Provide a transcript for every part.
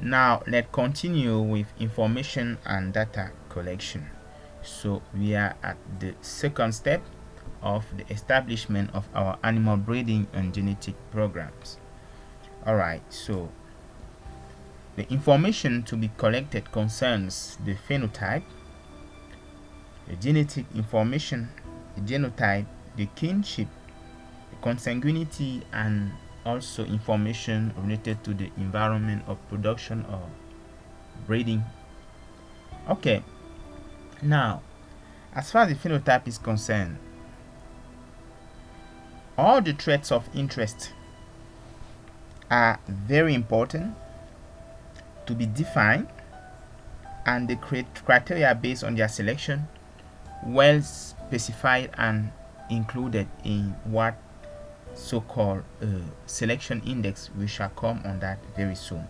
Now let's continue with information and data collection. So we are at the second step of the establishment of our animal breeding and genetic programs. Alright, so the information to be collected concerns the phenotype, the genetic information, the genotype, the kinship, the consanguinity, and also information related to the environment of production or breeding. Okay, now as far as the phenotype is concerned, all the traits of interest are very important to be defined, and the criteria based on their selection well specified and included in what so-called selection index. We shall come on that very soon.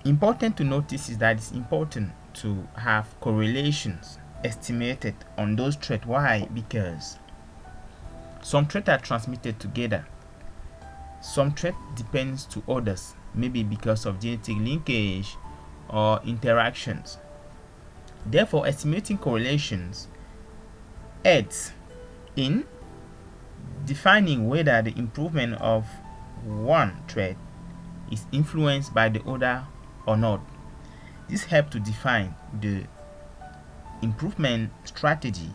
Important to notice is that it's important to have correlations estimated on those traits. Why? Because some traits are transmitted together, some traits depends to others, maybe because of genetic linkage or interactions. Therefore, estimating correlations aids in defining whether the improvement of one trait is influenced by the other or not. This helps to define the improvement strategy.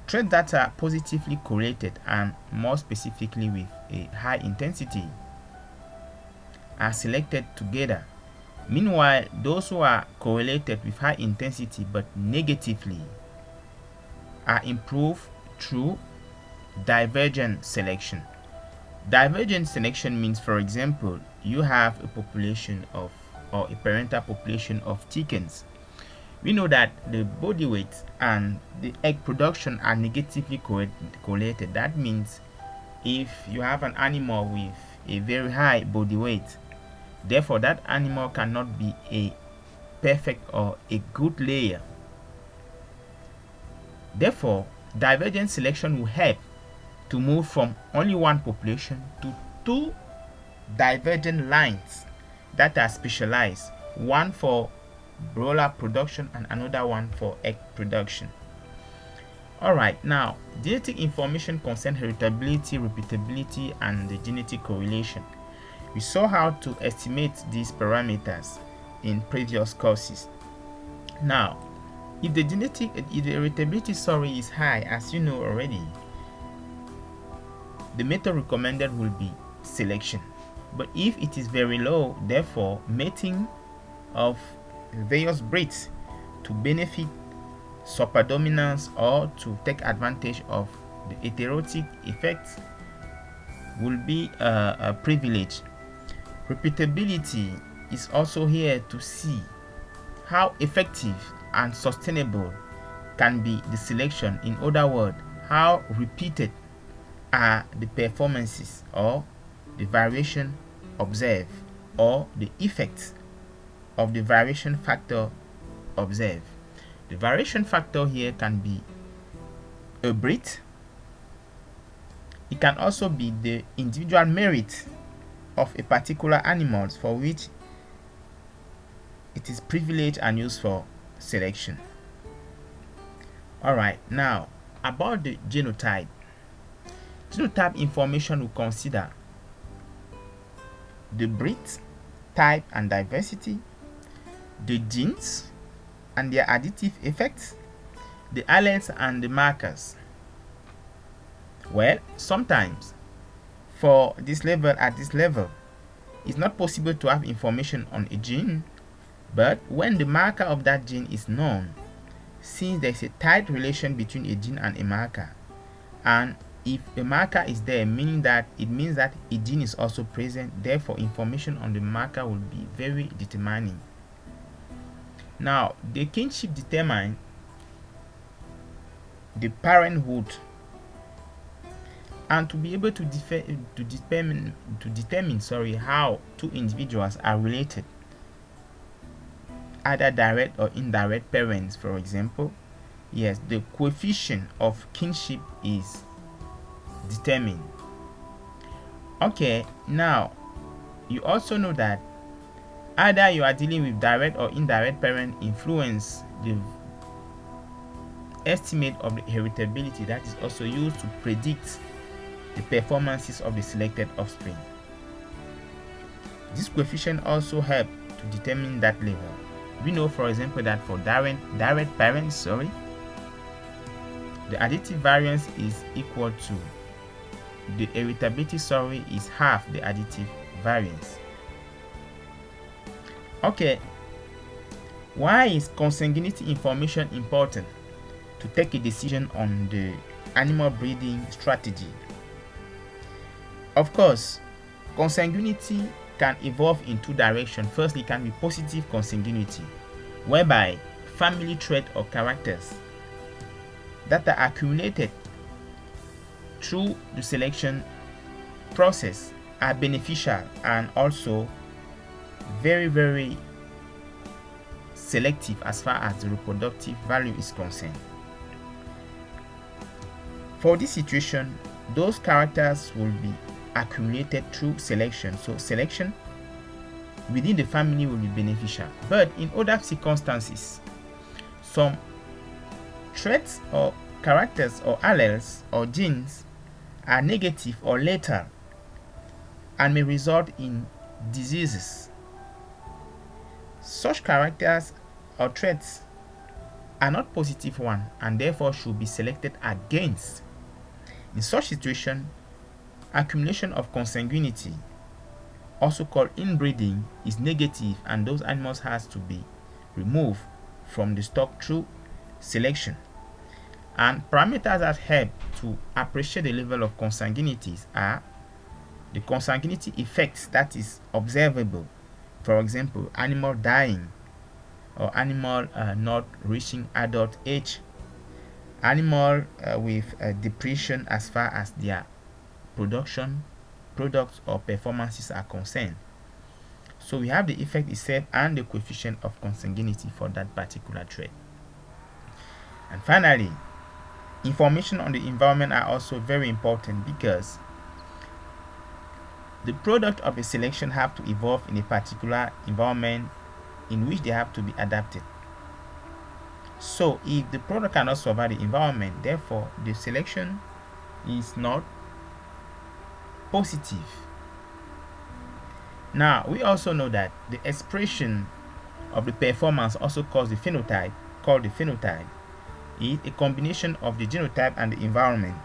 Traits that are positively correlated and more specifically with a high intensity are selected together. Meanwhile, those who are correlated with high intensity but negatively are improved through divergent selection. Divergent selection means, for example, you have a population of or a parental population of chickens. We know that the body weight and the egg production are negatively correlated. That means if you have an animal with a very high body weight, therefore that animal cannot be a perfect or a good layer. Therefore, divergent selection will help to move from only one population to two divergent lines that are specialized, one for broiler production and another one for egg production. Alright, now genetic information concerns heritability, repeatability, and the genetic correlation. We saw how to estimate these parameters in previous courses. Now, if the heritability is high, as you know already, the method recommended will be selection. But if it is very low, therefore mating of various breeds to benefit superdominance or to take advantage of the heterotic effects will be a privilege. Repeatability is also here to see how effective and sustainable can be the selection. In other words, how repeated are the performances or the variation observed or the effects of the variation factor observed. The variation factor here can be a breed. It can also be the individual merit of a particular animal for which it is privileged and used for selection. Alright, now about the genotype. Genotype information will consider the breed, type and diversity, the genes and their additive effects, the alleles and the markers. Well, sometimes at this level, it's not possible to have information on a gene, but when the marker of that gene is known, since there's a tight relation between a gene and a marker, and if a marker is there, it means that a gene is also present, therefore information on the marker will be very determining. Now, the kinship determines the parenthood, and to be able to determine how two individuals are related, either direct or indirect parents, for example, yes, the coefficient of kinship is determined. Okay, now you also know that either you are dealing with direct or indirect parent influence the estimate of the heritability that is also used to predict the performances of the selected offspring. This coefficient also helps to determine that level. We know, for example, that for direct parents, the additive variance is equal to the heritability, is half the additive variance. Okay, why is consanguinity information important to take a decision on the animal breeding strategy? Of course, consanguinity can evolve in two directions. Firstly, it can be positive consanguinity, whereby family traits or characters that are accumulated through the selection process are beneficial and also very, very selective as far as the reproductive value is concerned. For this situation, those characters will be accumulated through selection. So selection within the family will be beneficial. But in other circumstances, some traits or characters or alleles or genes are negative or lethal and may result in diseases. Such characters or traits are not positive ones and therefore should be selected against. In such situation, accumulation of consanguinity, also called inbreeding, is negative and those animals has to be removed from the stock through selection. And parameters that help to appreciate the level of consanguinities are the consanguinity effects that is observable. For example, animal dying or animal not reaching adult age, animal with depression as far as their production, products or performances are concerned. So we have the effect itself and the coefficient of consanguinity for that particular trait. And finally, information on the environment are also very important because the product of a selection have to evolve in a particular environment in which they have to be adapted. So if the product cannot survive the environment, therefore the selection is not positive. Now we also know that the expression of the performance also called the phenotype is a combination of the genotype and the environment.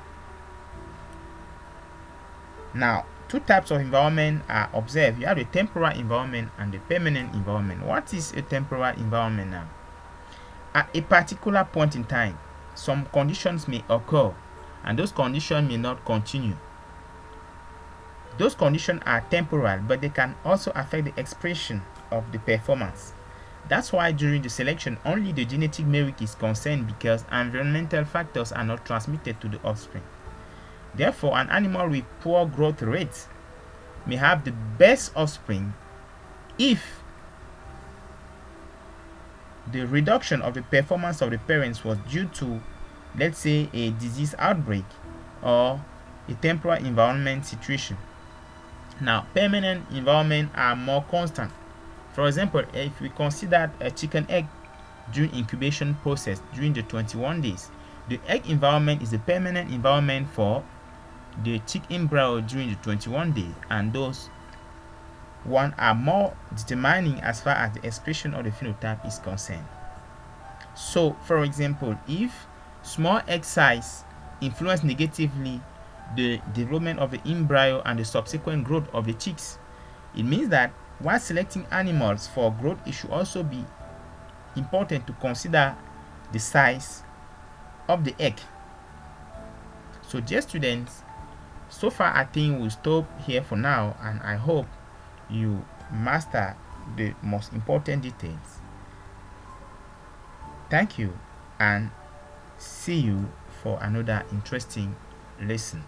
Now, two types of environment are observed. You have the temporal environment and the permanent environment. What is a temporal environment now? At a particular point in time, some conditions may occur and those conditions may not continue. Those conditions are temporal, but they can also affect the expression of the performance. That's why during the selection, only the genetic merit is concerned because environmental factors are not transmitted to the offspring. Therefore, an animal with poor growth rate may have the best offspring if the reduction of the performance of the parents was due to, let's say, a disease outbreak or a temporal environment situation. Now, permanent environment are more constant. For example, if we consider a chicken egg during incubation process during the 21 days, the egg environment is a permanent environment for the chick embryo during the 21 days, and those one are more determining as far as the expression of the phenotype is concerned. So, for example, if small egg size influence negatively the development of the embryo and the subsequent growth of the chicks, it means that while selecting animals for growth, it should also be important to consider the size of the egg. So, dear students, so far I think we'll stop here for now, and I hope you master the most important details. Thank you and see you for another interesting lesson.